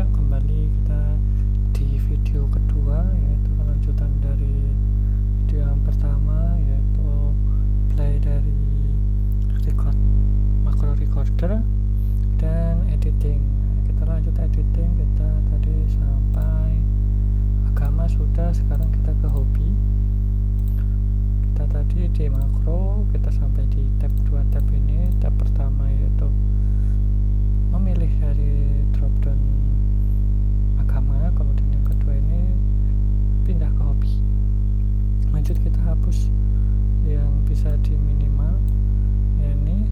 Ya, kembali kita di video kedua, yaitu kelanjutan dari video yang pertama, yaitu play dari record macro recorder dan editing. Kita lanjut editing. Kita tadi sampai agama sudah, sekarang kita ke hobi. Kita tadi di makro, kita sampai di tab 2 tab ini. Tab pertama yaitu memilih dari dropdown agama, kemudian yang kedua ini pindah ke hobi. Lanjut kita hapus yang bisa di minimal, ini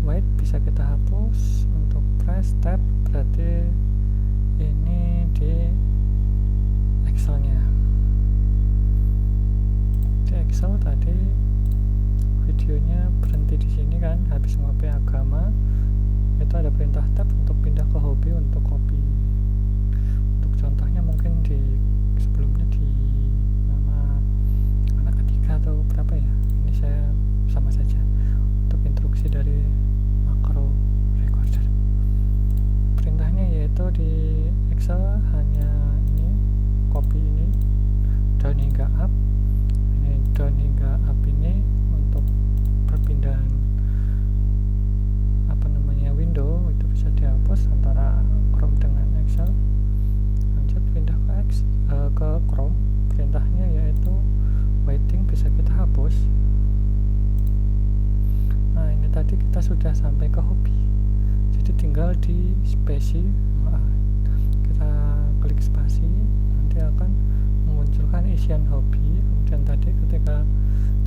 white bisa kita hapus. Untuk press tab berarti ini di Excelnya. Di Excel tadi videonya berhenti di sini kan, habis ngopi agama. Itu ada perintah tab untuk pindah ke hobi untuk copy. Untuk contohnya mungkin di sebelumnya di nama anak ketiga atau berapa ya, ini saya sama saja untuk instruksi dari macro recorder. Perintahnya yaitu di Excel hanya ini, copy ini down hingga up, ini down hingga up ini untuk perpindahan window itu bisa dihapus antara Chrome dengan Excel. Lanjut pindah ke Chrome, perintahnya yaitu waiting bisa kita hapus. Nah, ini tadi kita sudah sampai ke hobi, jadi tinggal di spasi, kita klik spasi, nanti akan memunculkan isian hobi. Kemudian tadi ketika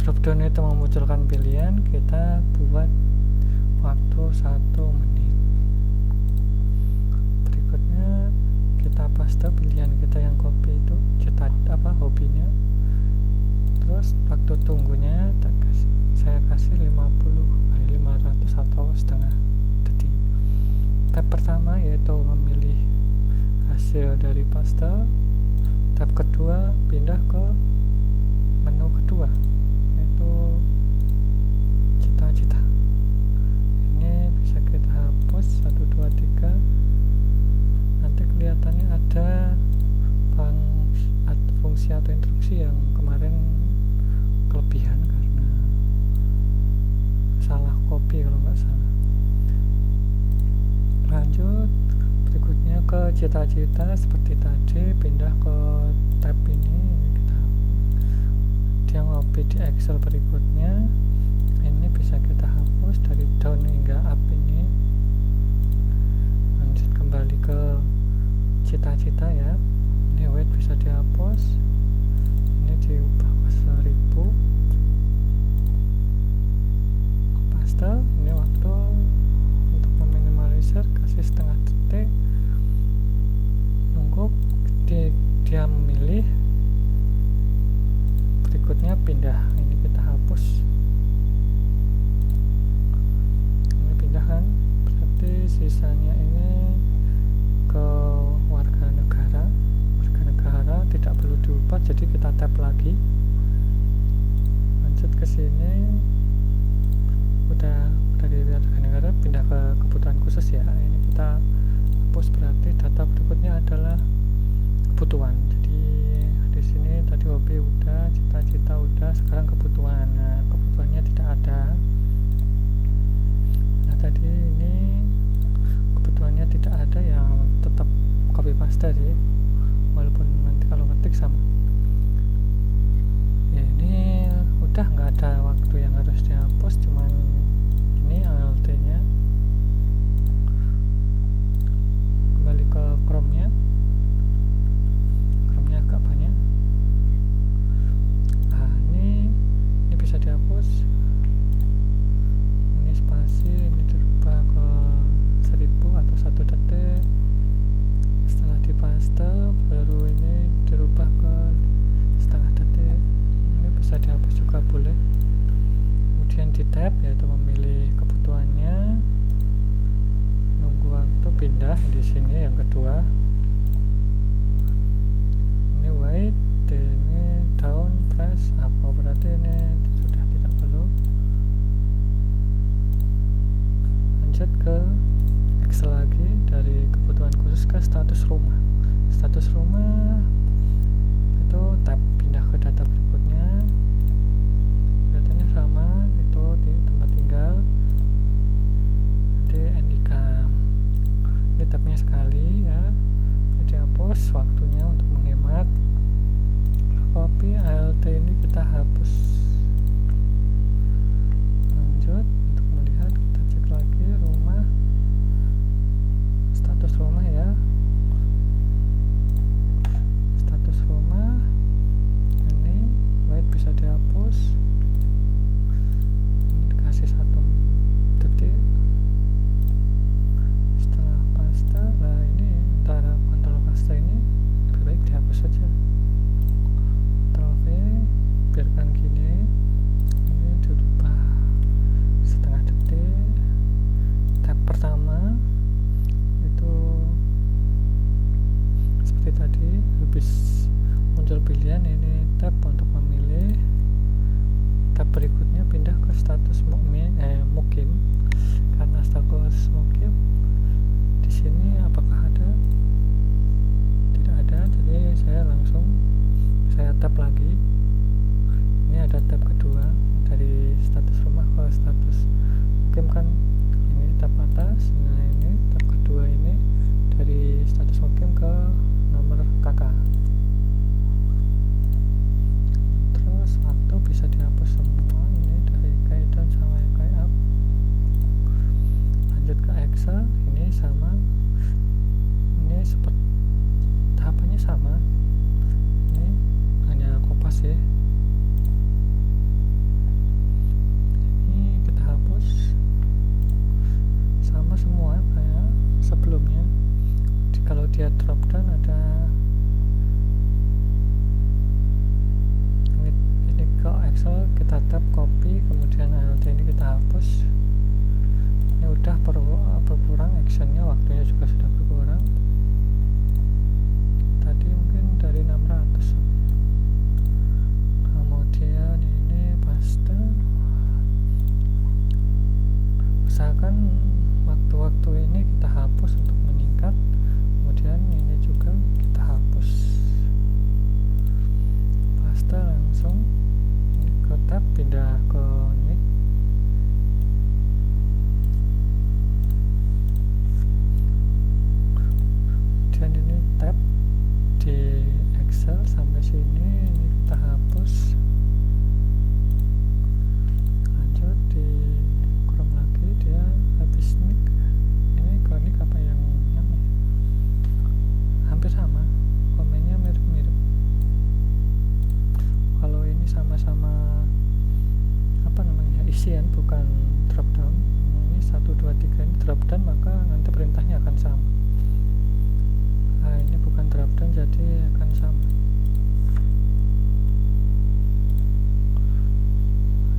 dropdown itu memunculkan pilihan, kita buat waktu 1 menit. Berikutnya kita paste pilihan kita yang copy itu, hobinya. Terus waktu tunggunya saya kasih 500 atau setengah detik. Tab pertama yaitu memilih hasil dari paste. Tab kedua pindah ke menu kedua, yaitu cita-cita. Ini bisa kita hapus 1, 2, 3. Nanti kelihatannya ada fungsi atau instruksi yang kemarin kelebihan karena salah copy kalau nggak salah. Lanjut berikutnya ke cita-cita, seperti tadi pindah ke tab ini. Kita dia ngopi di Excel. Berikutnya ini bisa kita hapus dari down hingga up ini. Lanjut kembali ke cita-cita ya. Ini weight bisa dihapus, ini diubah ke 1000. Paste, ini waktu untuk meminimalisir kasih setengah detik. Nunggu dia memilih. Berikutnya pindah, ini kita hapus. Ini pindah kan, berarti sisanya ini ke warga negara tidak perlu diubah, jadi kita tab lagi. Lanjut ke sini, udah di warga negara, pindah ke kebutuhan khusus ya. Ini kita hapus, berarti data berikutnya adalah kebutuhan. Jadi di sini tadi hobi udah, cita-cita udah, sekarang kebutuhan. Nah, kebutuhannya tidak ada. Nah, tadi ini kebutuhannya tidak ada, yang tetap copy paste sih, walaupun nanti kalau ngetik sama ya. Ini udah nggak ada waktu yang harus dihapus, cuman ini alt nya. Kembali ke Chrome nya agak banyak. Nah, ini bisa dihapus, ini spasi, ini dirubah ke 1000 atau 1 detik. Setelah dipaste baru ini dirubah ke setengah detik. Ini bisa dihapus juga boleh. Kemudian di tab yaitu memilih kebutuhannya, nunggu waktu pindah di sini yang kedua. Ini white, ini down, press apa, berarti ini sudah tidak perlu. Lanjut ke Excel lagi, dari ke status rumah. Status rumah itu tab pindah ke data berikutnya, datanya sama, itu di tempat tinggal, nanti NIK. Ini tabnya sekali ya, dihapus waktunya untuk menghemat. Copy ALT ini kita hapus. Lanjut, untuk melihat kita cek lagi rumah, status rumah ya, status rumah ini wait bisa dihapus, ini dikasih 1 detik setelah paste. Nah ini antara kontrol paste ini lebih baik dihapus saja. Ctrl V, biarkan gini, ini dirubah setengah detik. Tab pertama itu seperti tadi, habis muncul pilihan ini tab untuk memilih. Tab berikutnya pindah ke status mukim, karena status mukim di sini apakah ada, tidak ada, jadi saya langsung tab lagi. Ini ada tab kedua dari status rumah ke status mukim kan, ini tab atas. Nah ini tab kedua ini dari status mukim ke nomor kakak. Terus waktu bisa dihapus semua, ini dari kaitan sama up. Lanjut ke Excel, ini sama, ini seperti tahapannya sama, ini hanya kopas ya. Ini kita hapus sama semua kayak sebelumnya. Kalau dia drop down ada ini ke Excel, kita tab copy, kemudian ALT ini kita hapus. Ini udah berkurang actionnya, waktunya juga sudah berkurang. Tadi mungkin dari 600, kemudian ini paste. Usahakan waktu-waktu ini kita hapus untuk meningkat, kemudian ini juga kita hapus. Paste langsung ini ke tab, pindah ke ini. Kemudian ini tab di Excel sampai sini, ini kita hapus. Lanjut di Chrome lagi, dia habis nik. Ini ke nik apa yang namanya? Hampir sama, komennya mirip-mirip. Kalau ini sama-sama apa namanya, isian bukan drop down. Ini 1, 2, 3 ini drop down, maka nanti perintahnya akan sama. Nah ini bukan drop down, jadi akan sama.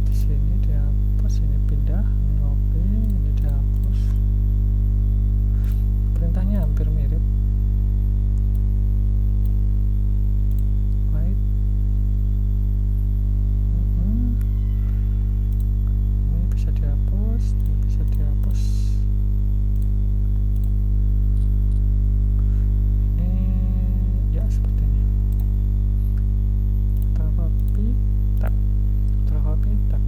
Di sini dihapus, ini pindah, ini copy, ini dihapus. Perintahnya hampir mirip. Wait. Ini bisa dihapus, ini bisa dihapus. Ini ya seperti ini. Ctrl copy, tab. Ctrl copy, tab.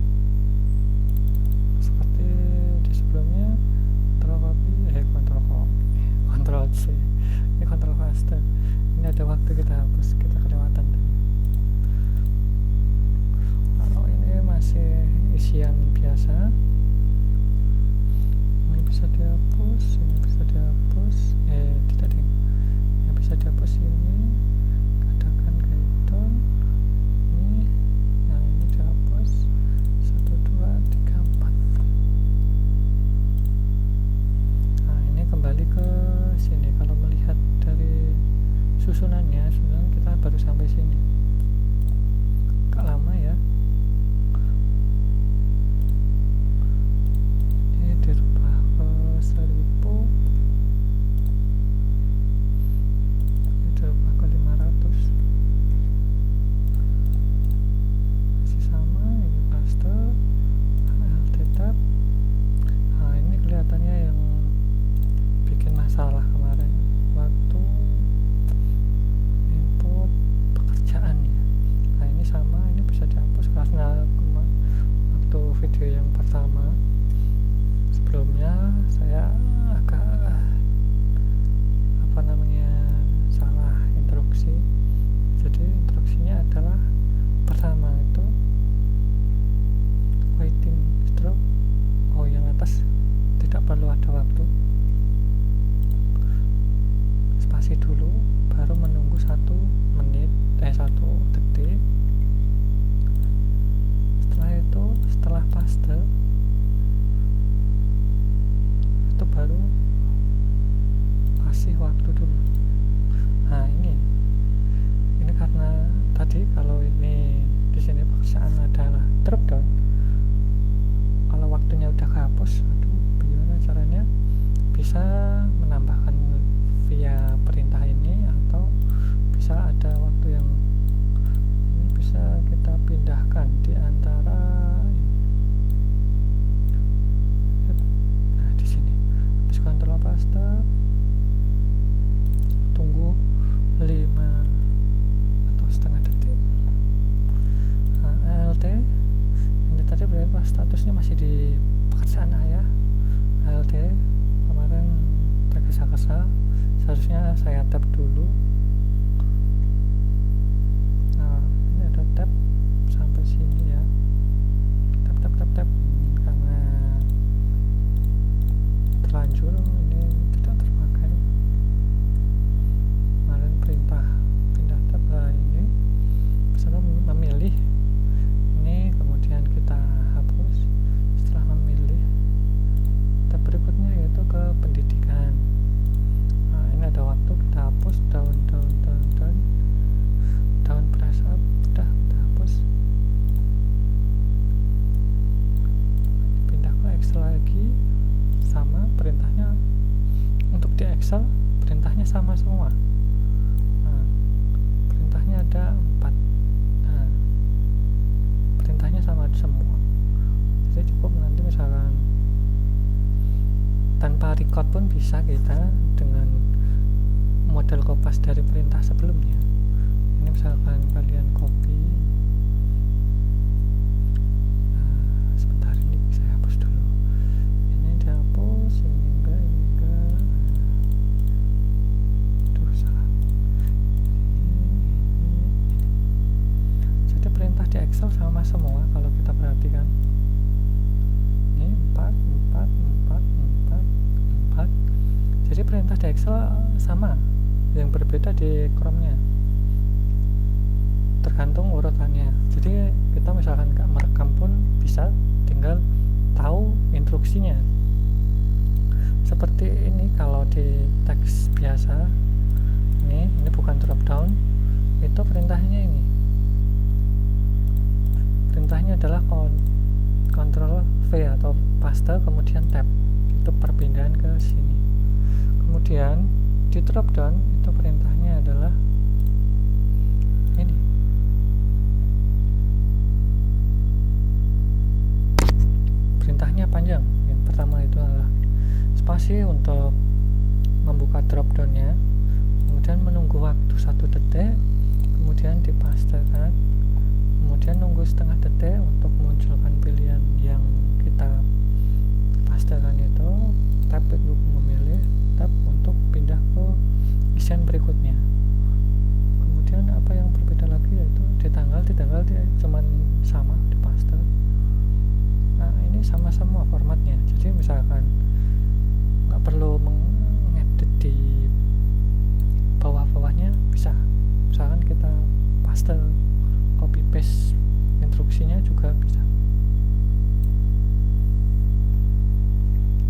Seperti di sebelumnya, Ctrl copy, Ctrl C. Ini Ctrl paste. Ini ada waktu kita hapus, kita kelewatan. Kalau ini masih isian biasa, ini bisa dihapus, ini bisa dihapus, tidak ding. Yang bisa dihapus ini, katakan kaiton, ini, yang ini dihapus, 1, 2, 3, 4. Nah ini kembali ke sini. Kalau melihat dari susunannya kita baru sampai sini, agak lama ya. Ini dirubah ke 1000, ini dirubah ke 500, masih sama. Ini paste, ALT tab. Nah ini kelihatannya yang bikin masalah kemarin, waktu paste, tunggu 5 atau setengah detik. ALT ini tadi berapa, statusnya masih di pekerjaan ayah. ALT kemarin tergesa-gesa, seharusnya saya tap dulu. Nah, ini ada tap sampai sini ya, tap karena terlanjur ini tidak terpakai. Kemarin perintah pindah tab, ini misalnya memilih ini, kemudian kita hapus. Setelah memilih, tab berikutnya yaitu ke pendidikan. Nah, ini ada waktu, kita hapus down press up, udah kita hapus. Pindah ke Excel lagi, sama perintahnya. Untuk di Excel perintahnya sama semua. Nah, perintahnya ada 4. Nah, perintahnya sama semua. Jadi cukup nanti misalkan tanpa record pun bisa kita dengan model kopas dari perintah sebelumnya. Ini misalkan kalian copy, sebentar ini saya hapus dulu. Ini dihapus, ini enggak. Salah. Ini. Jadi perintah di Excel sama semua kalau kita perhatikan. Ini 4. Jadi perintah di Excel sama, yang berbeda di Chrome-nya tergantung urutannya. Jadi kita misalkan nggak merekam pun bisa, tinggal tahu instruksinya. Seperti ini kalau di teks biasa, ini bukan drop down, itu perintahnya ini. Perintahnya adalah Ctrl V atau paste kemudian tab. Itu perpindahan ke sini. Kemudian di drop down itu perintahnya adalah ini. Perintahnya panjang. Yang pertama itu adalah spasi untuk membuka drop downnya, kemudian menunggu waktu 1 detik, kemudian dipastekan, kemudian nunggu setengah detik untuk munculkan pilihan yang kita pastekan itu, tab untuk memilih, tab untuk pindah ke isian berikutnya. Kemudian apa yang berbeda lagi yaitu di tanggal dia cuman sama di paste. Nah, ini sama semua formatnya. Jadi misalkan nggak perlu mengedit di bawah-bawahnya, bisa. Misalkan kita paste, copy paste instruksinya juga bisa.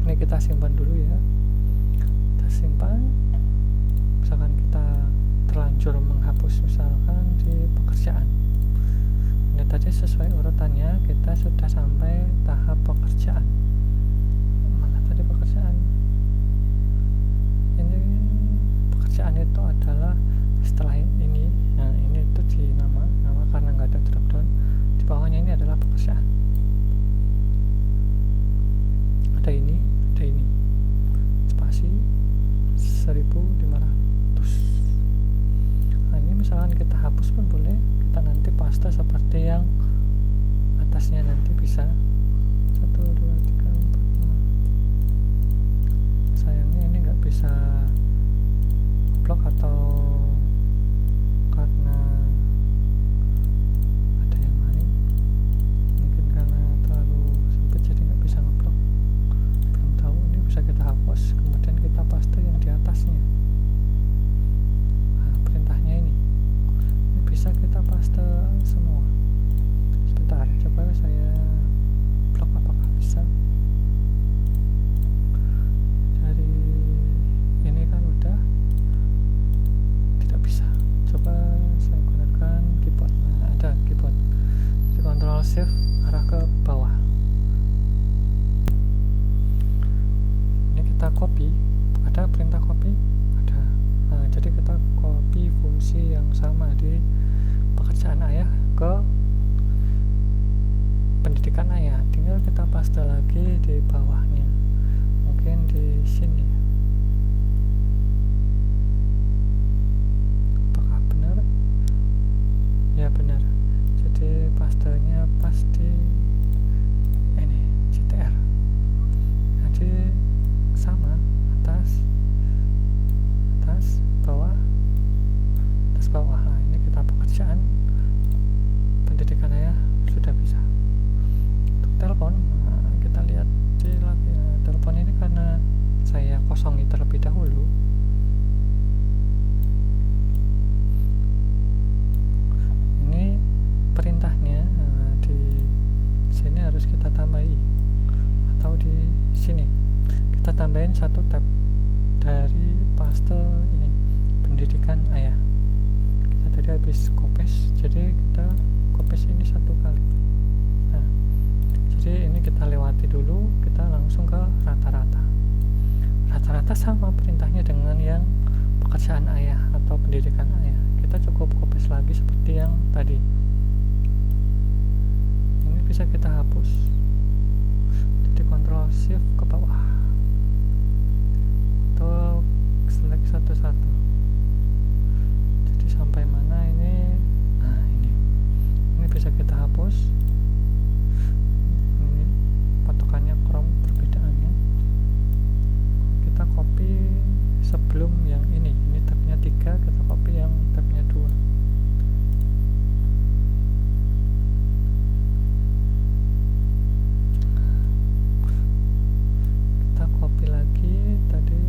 Ini kita simpan dulu ya. Kita simpan. Misalkan kita terlanjur menghapus misalkan di pekerjaan. Ini tadi sesuai urutannya kita sudah sampai tahap pekerjaan. Mana tadi pekerjaan? Ini pekerjaan itu adalah setelah ini. Nah, ini itu di nama karena nggak ada drop down. Di bawahnya ini adalah pekerjaan. Ada ini. Spasi 1500. Nah, ini misalkan kita hapus pun boleh, kita nanti paste seperti yang atasnya nanti bisa. 1, 2, 3, 4, 5. Sayangnya ini nggak bisa blok atau karena ada yang lain, mungkin karena terlalu sempit jadi nggak bisa ngeblok, belum tahu. Ini bisa kita hapus, kemudian kita paste yang di atasnya. Nah, perintahnya ini bisa kita paste semua. Sebentar, coba saya blok apakah bisa. Dari ini kan udah tidak bisa. Coba saya gunakan keyboard. Nah, ada keyboard. Di Ctrl Shift arah ke bawah. Ini kita copy. Ada perintah copy? Ada. Nah, jadi kita copy fungsi yang sama di pekerjaan ayah ke pendidikan ayah. Tinggal kita paste lagi di bawahnya. Mungkin di sini. tambahin satu tab dari paste ini, pendidikan ayah. Kita tadi habis kopes, jadi kita kopes ini satu kali. Nah, jadi ini kita lewati dulu, kita langsung ke rata-rata. Rata-rata sama perintahnya dengan yang pekerjaan ayah atau pendidikan ayah. Kita cukup kopes lagi seperti yang tadi. Ini bisa kita hapus, jadi Ctrl Shift ke bawah untuk select satu-satu. Jadi sampai mana ini? Nah, ini bisa kita hapus. Ini patokannya Chrome perbedaannya. Kita copy sebelum yang ini tabnya 3, kita copy yang tabnya 2. Kita copy lagi tadi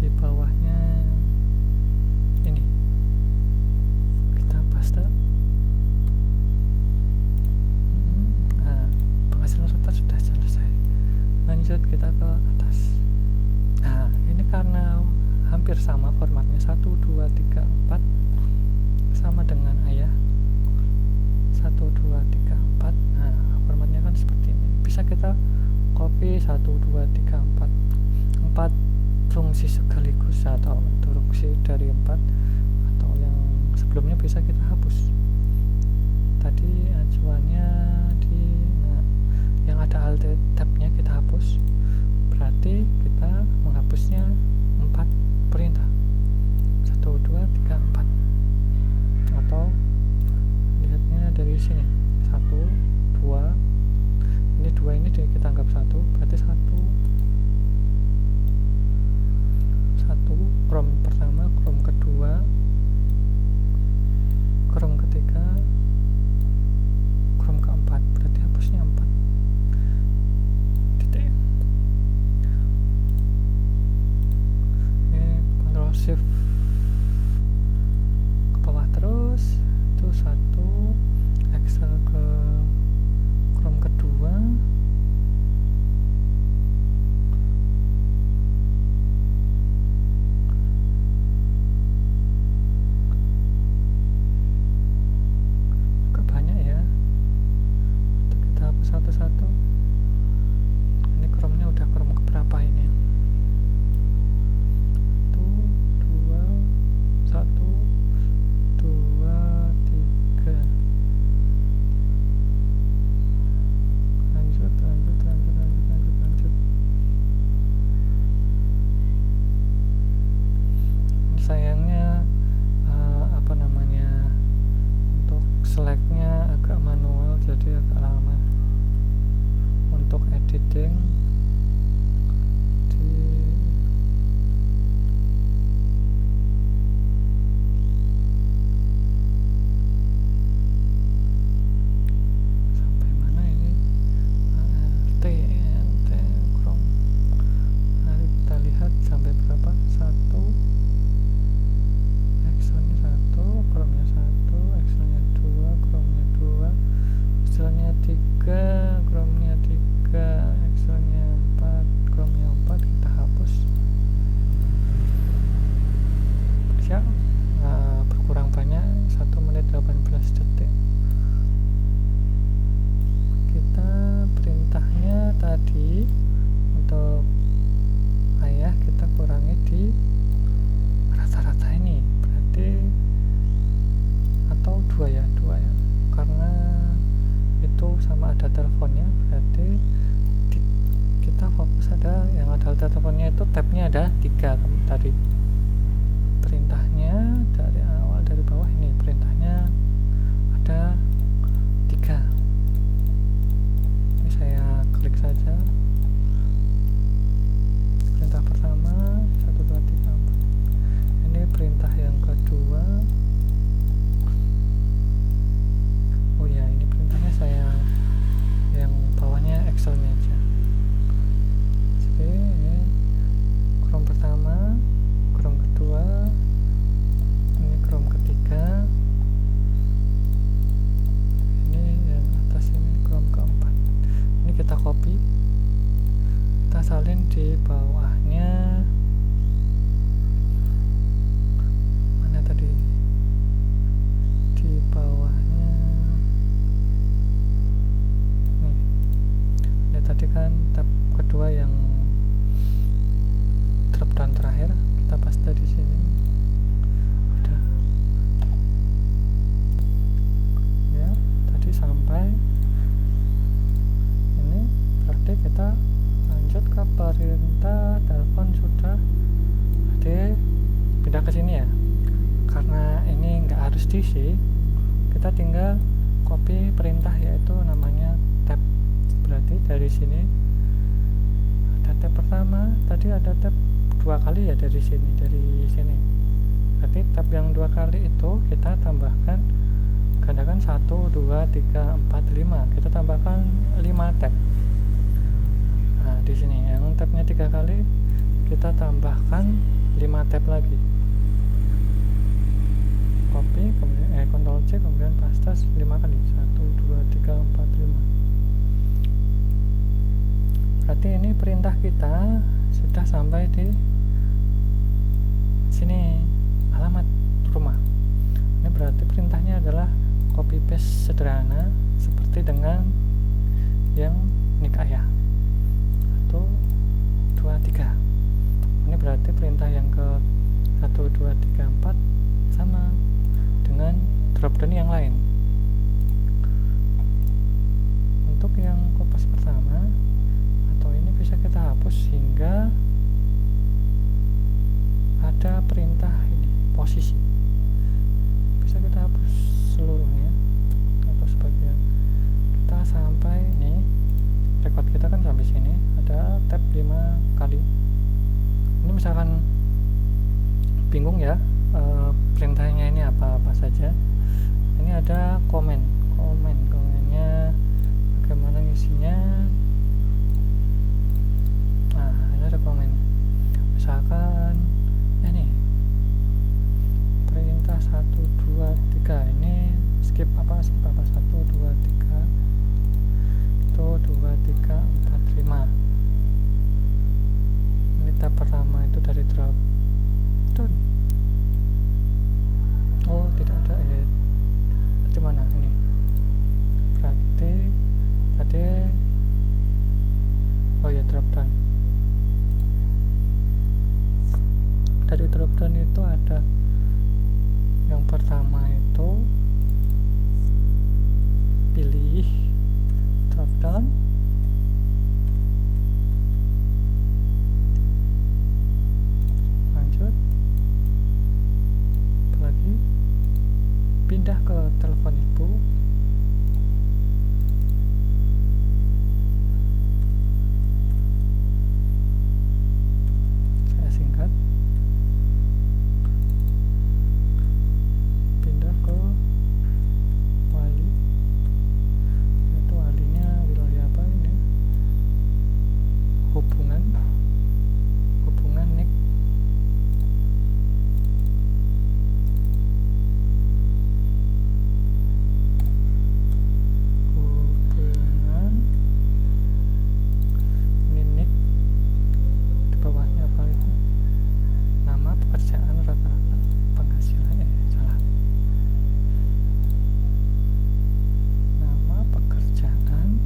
di bawahnya ini, kita paste. Nah, penghasilan rutin sudah selesai. Lanjut kita ke atas. Nah, ini karena hampir sama formatnya, 1, 2, 3, 4 sama dengan ayah 1, 2, 3, 4. Nah, formatnya kan seperti ini. Bisa kita copy 1, 2, 3, 4 fungsi sekaligus atau fungsi dari 4, atau yang sebelumnya bisa kita hapus. Tadi acuannya di yang ada alt tabnya kita hapus, berarti kita menghapusnya 4 perintah, 1, 2, 3, 4, atau lihatnya dari sini 1, 2, ini 2 ini kita anggap 1, berarti 1 Chrome pertama, Chrome kedua, Chrome ketiga, Chrome keempat, berarti hapusnya 4 titik. Ini Ctrl Shift ke bawah terus, itu 1 Excel ke Chrome kedua, agak banyak ya, untuk kita hapus satu-satu. Ini Chrome-nya udah Chrome keberapa ini? 1, 2, 3. Lanjut. Ini sayangnya untuk select-nya agak manual, jadi agak lama untuk editing. Sampai mana ini? ALT Chrome. Mari kita lihat sampai berapa. 1 Excelnya 1, Chrome-nya 1, Excelnya 2, Chrome-nya 2, Excelnya 3, Chrome-nya 3, Excelnya 4, Chrome-nya 4. Kita hapus. Siap. Berkurang banyak, 1 menit 18 detik. Kita perintahnya tadi untuk ayah kita kurangi di rata-rata ini, berarti atau 2 ya, karena itu sama ada teleponnya, berarti kita fokus ada yang ada teleponnya, itu tabnya ada 3 tadi. Perintahnya dari awal dari bawah ini, perintahnya ada 3. Ini saya klik saja. Perintah pertama 1, 2, 3, 4. Ini perintah yang kedua. Oh ya, ini perintahnya saya yang bawahnya Excelnya aja. Oke, ini Chrome pertama, Chrome kedua, ini Chrome ketiga, ini yang atas ini Chrome keempat. Ini kita copy pindah ke sini ya. Karena ini nggak harus diisi, kita tinggal copy perintah yaitu namanya tab. Berarti dari sini ada tab pertama, tadi ada tab 2 kali ya dari sini. Berarti tab yang 2 kali itu kita tambahkan, gandakan 1, 2, 3, 4, 5. Kita tambahkan 5 tab. Nah, di sini yang tabnya 3 kali, kita tambahkan 5 tab lagi. Copy, kemudian Ctrl C, kemudian paste 5 kali. 1, 2, 3, 4, 5. Berarti ini perintah kita sudah sampai di sini, alamat rumah. Ini berarti perintahnya adalah copy paste sederhana seperti dengan yang nik ayah. 1, 2, 3. Ini berarti perintah yang ke 1, 2, 3, 4 sama dengan dropdown yang lain. Untuk yang kopas pertama atau ini bisa kita hapus hingga ada perintah ini posisi. Bisa kita hapus seluruhnya atau sebagian. Kita sampai nih, record kita kan sampai sini, ada tab 5 kali. Ini misalkan bingung ya, perintahnya ini apa saja. Ini ada komennya bagaimana ngisinya. Nah, ini ada komen. Misalkan ini perintah 1, 2, 3, ini skip apa 1, 2, 3 itu 2, 3, 4, 5. Ini tab pertama itu dari drop down. Oh, tidak ada tadi mana ini? Berarti tadi oh ya, drop down. Dari drop down itu ada yang pertama itu pilih drop down, lanjut lagi, pindah ke telepon ibu, saya singkat, pindah ke wali, itu walinya wilayah apa ini, hubungan nik, di bawahnya apa itu, nama pekerjaan rata-rata penghasilan, salah, nama pekerjaan,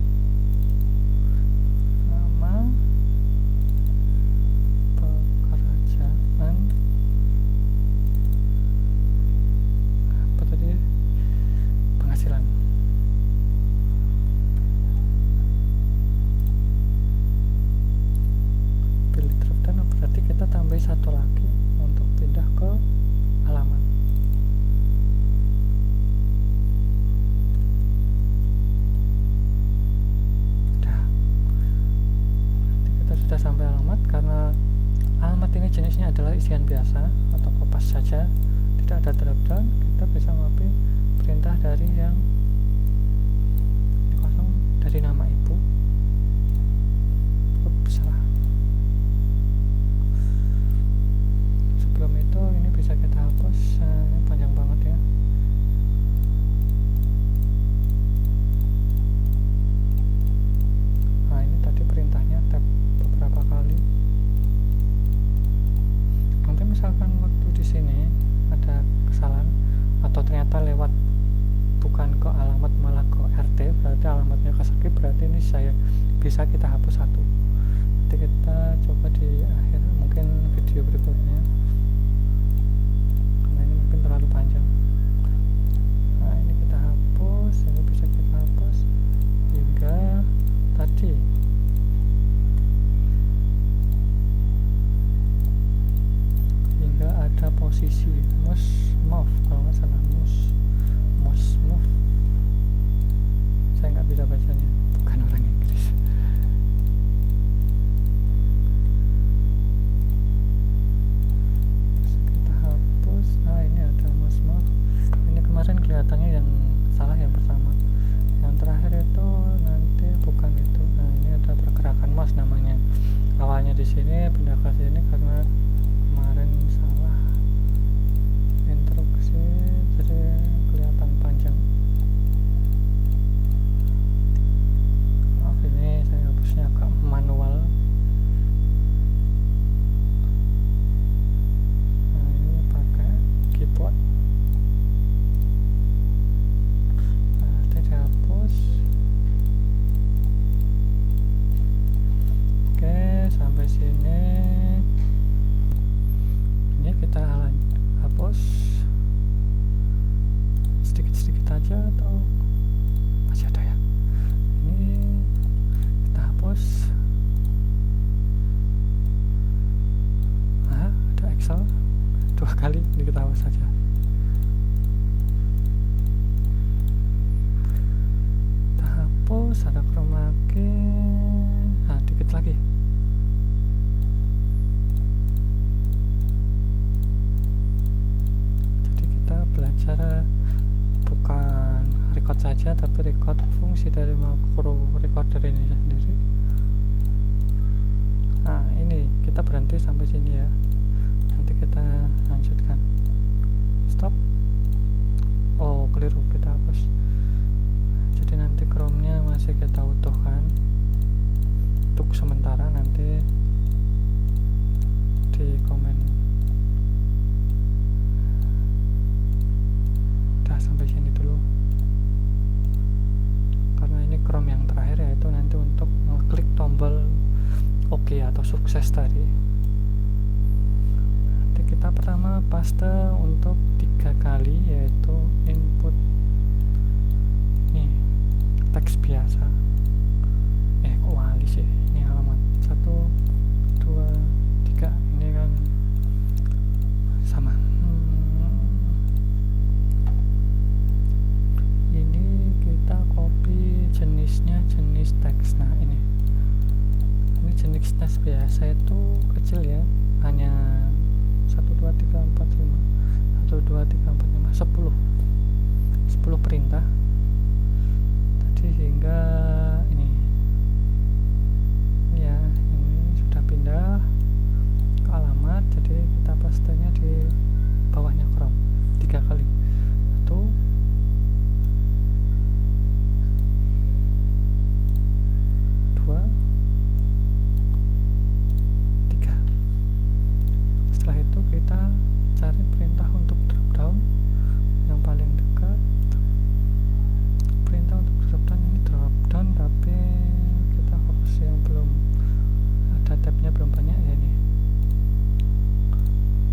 apa tadi, penghasilan. Pilih dropdown, berarti kita tambah satu lagi untuk pindah ke alamat. Udah, kita sudah sampai alamat. Karena alamat ini jenisnya adalah isian biasa atau kopas saja, tidak ada dropdown, kita bisa copy perintah dari yang kosong, dari nama ibu. Salah. Sebelum itu ini bisa kita hapus, panjang banget ya. Nah, ini tadi perintahnya tab beberapa kali. Nanti misalkan waktu di sini ada kesalahan atau ternyata lewat bukan ke alamat malah ke RT, berarti alamatnya ke skip, berarti ini bisa kita hapus satu. Nanti kita coba di akhir mungkin video berikutnya, karena ini mungkin terlalu panjang. Nah, ini kita hapus, ini bisa kita hapus hingga tadi hingga ada posisi move kalau nggak salah, move. Saya nggak bisa bacanya, bukan orang Inggris. Kita hapus. Ini ada move. Ini kemarin kelihatannya yang salah yang pertama. Yang terakhir itu nanti bukan itu. Nah, ini ada pergerakan mouse namanya. Awalnya di sini, pindah ke sini karena kemarin salah instruksi, jadi kelihatan panjang. Maaf, ini saya hapusnya agak manual. Nah, ini pakai keyboard. Hapus. Oke, sampai sini. Ini kita hapus sedikit aja atau masih ada ya? Ini kita hapus. Ada Excel 2 kali, ini kita hapus saja. Ada Chrome lagi, dikit lagi. Jadi kita belajar bukan record saja, tapi record fungsi dari makro recorder ini sendiri. Nah, ini kita berhenti sampai sini ya. Nanti kita lanjutkan. Stop. Oh, keliru, kita hapus. Jadi nanti Chrome-nya masih kita utuhkan untuk sementara, nanti di komen. Udah sampai sini dulu, karena ini Chrome yang terakhir, yaitu nanti untuk ngeklik tombol OK atau sukses tadi. Nanti kita pertama paste untuk 3 kali, yaitu input teks biasa. Kok wali sih, ini halaman 1, 2, 3, ini kan sama. Ini kita copy jenisnya, jenis teks. Nah, ini jenis teks biasa itu kecil ya, hanya 1, 2, 3, 4, 5 1, 2, 3, 4, 5 10 perintah. Sehingga ini ya, ini sudah pindah ke alamat, jadi kita pastenya di bawahnya Chrome 3 kali. 1, 2, 3. Setelah itu kita cari perintah untuk drop down yang paling dekat. Perintah untuk ini drop down, tapi kita fokus yang belum ada tabnya, belum banyak ya.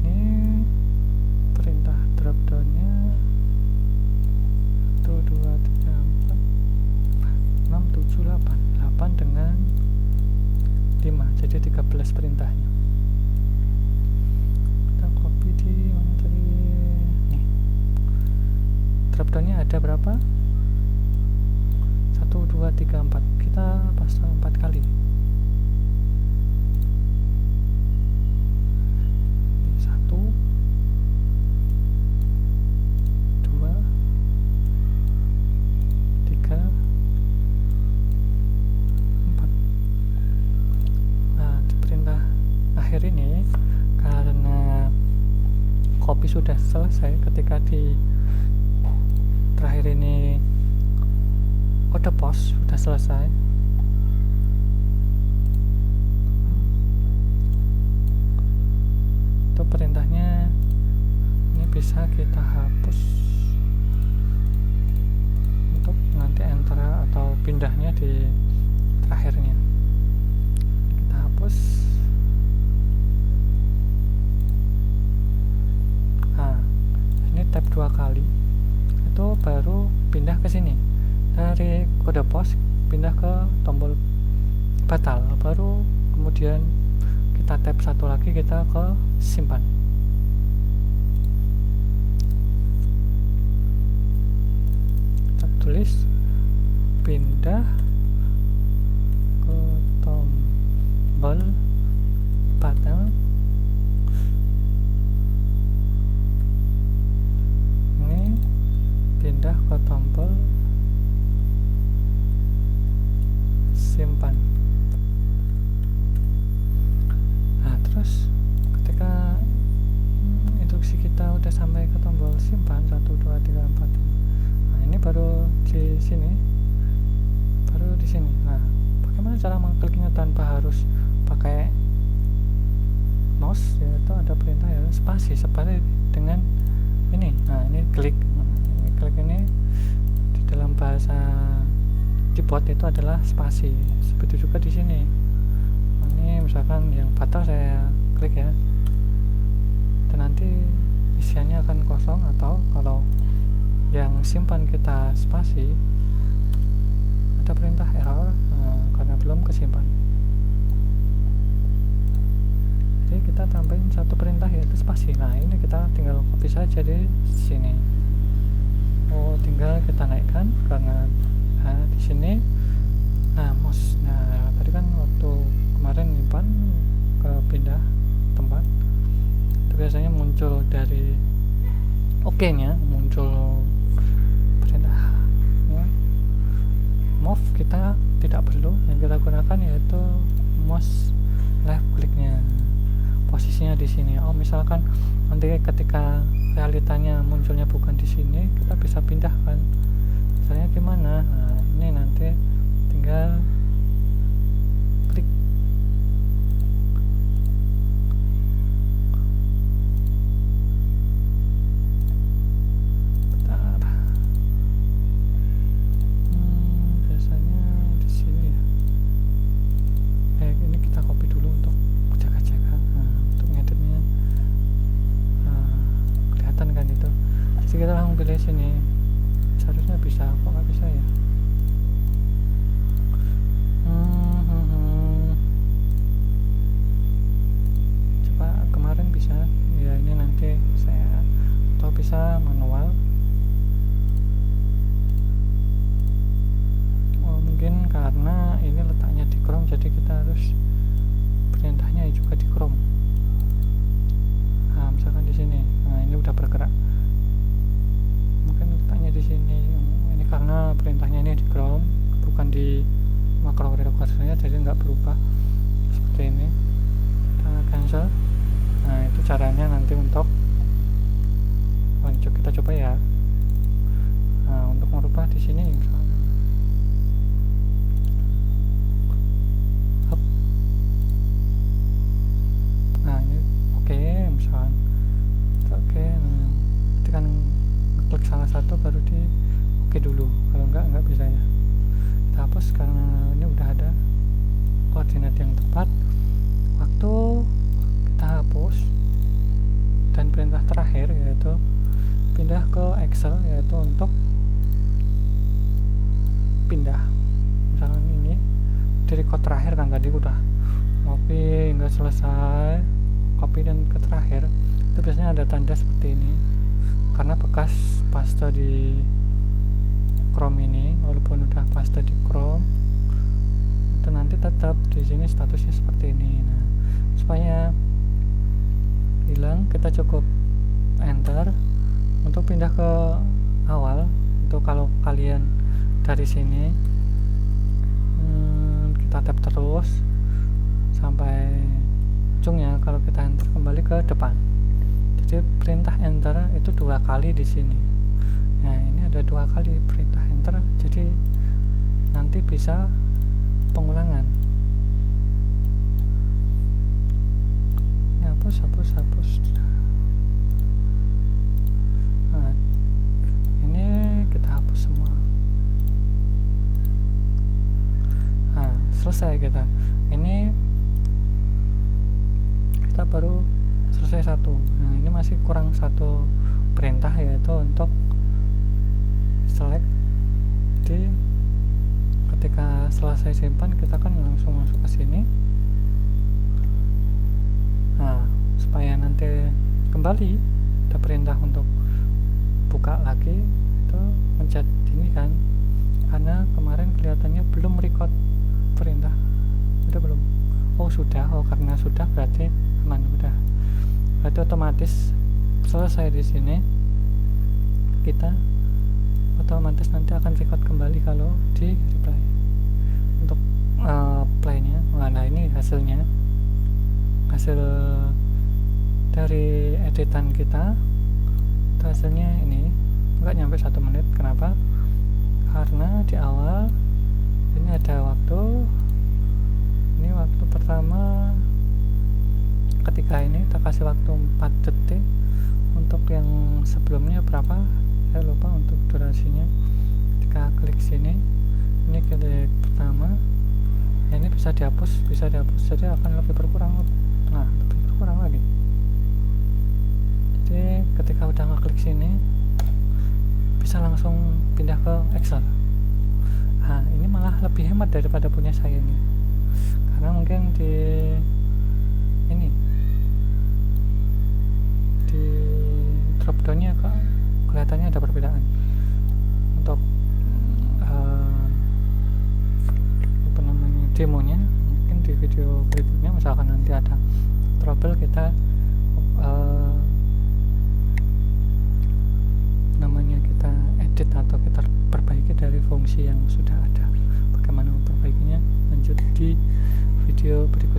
Ini perintah drop downnya 1, 2, 3, 4, 6, 7, 8 dengan 5, jadi 13 perintahnya. Kita copy di mana tadi nih, drop downnya ada berapa? 1, 2, 3, 4. Kita paste 4 kali. 1, 2, 3, 4. Nah, di perintah akhir ini, karena copy sudah selesai, ketika di terakhir ini kode pos sudah selesai, itu perintahnya ini bisa kita hapus untuk nanti enter atau pindahnya di terakhirnya. Kita hapus. Nah, ini tab 2 kali, itu baru pindah ke sini. Dari kode pos pindah ke tombol batal, baru kemudian kita tab 1 lagi, kita ke simpan. udah sampai ke tombol simpan 1 2 3 4. Nah, ini baru di sini. Nah, bagaimana cara mengkliknya tanpa harus pakai mouse? Yaitu ada perintah ya spasi seperti dengan ini. Nah, ini klik ini di dalam bahasa keyboard itu adalah spasi. Seperti juga di sini. Nah, ini misalkan yang fatal saya klik ya, dan nanti isiannya akan kosong, atau kalau yang simpan kita spasi ada perintah error karena belum kesimpan. Jadi kita tambahin satu perintah yaitu spasi. Nah, ini kita tinggal copy saja di sini. Tinggal kita naikkan karena di sini. Nah, mouse. Nah, tadi kan waktu kemarin nyimpan ke pindah tempat itu biasanya muncul dari OK-nya, muncul perintah ya. Move kita tidak perlu, yang kita gunakan yaitu mouse left click-nya. Posisinya di sini. Misalkan nanti ketika realitanya munculnya bukan di sini, kita bisa pindahkan. Misalnya gimana? Nah, ini nanti tinggal klik. Biasanya di sini ya. Ini kita copy dulu untuk jaga-jaga. Untuk ngeditnya kelihatan kan itu. Jadi kita langsung pilih sini. Seharusnya bisa, kok nggak bisa ya? Coba kemarin bisa ya, ini nanti saya atau bisa manual. Mungkin karena ini letaknya di Chrome, jadi kita harus perintahnya juga di Chrome. Nah, misalkan di sini. Nah, ini udah bergerak. Mungkin letaknya di sini. Ini karena perintahnya ini di Chrome, bukan di makro recordernya, jadi nggak berubah seperti ini. Kita cancel. Nah, itu caranya nanti untuk kita coba ya. Nah, untuk merubah di sini misalnya. Nah, ini oke, misalkan oke. Nanti kan klik salah satu baru di oke dulu, kalau enggak bisa ya. Kita hapus karena ini udah ada koordinat yang tepat. Waktu kita hapus, dan perintah terakhir yaitu pindah ke Excel, yaitu untuk pindah. Misalkan ini di record terakhir kan, tadi udah copy hingga selesai, copy dan ke terakhir itu biasanya ada tanda seperti ini karena bekas paste di Chrome ini. Walaupun udah paste di Chrome itu nanti tetap di sini statusnya seperti ini. Nah, supaya hilang kita cukup enter untuk pindah ke awal. Itu kalau kalian dari sini kita tap terus sampai ujungnya. Kalau kita enter kembali ke depan, jadi perintah enter itu 2 kali di sini. Nah, ini ada 2 kali perintah enter, jadi nanti bisa pengulangan. Ini hapus. Nah, ini kita hapus semua. Nah, selesai kita. Ini kita baru selesai satu. Nah, ini masih kurang satu perintah, yaitu untuk select di ketika selesai simpan kita kan langsung masuk ke sini. Nah, supaya nanti kembali ada perintah untuk buka lagi, itu pencet ini kan, karena kemarin kelihatannya belum record perintah. Udah belum? Sudah. Karena sudah berarti aman, udah. Berarti otomatis selesai di sini. Kita otomatis nanti akan record kembali kalau di replay. Untuk playnya. Nah, ini hasilnya. Hasil dari editan kita itu hasilnya ini nggak nyampe 1 menit. Kenapa? Karena di awal ini ada waktu, ini waktu pertama ketika ini kita kasih waktu 4 detik. Untuk yang sebelumnya berapa saya lupa untuk durasinya. Ketika klik sini, ini klik pertama, ya ini bisa dihapus, jadi akan lebih berkurang. Nah, lebih berkurang lagi. Jadi ketika udah ngeklik sini bisa langsung pindah ke Excel. Nah, ini malah lebih hemat daripada punya saya ini, karena mungkin di ini di dropdownnya kok kelihatannya ada perbedaan. Untuk apa namanya demonya, mungkin di video berikutnya misalkan nanti ada trouble, kita namanya kita edit atau kita perbaiki dari fungsi yang sudah ada. Bagaimana memperbaikinya lanjut di video berikutnya.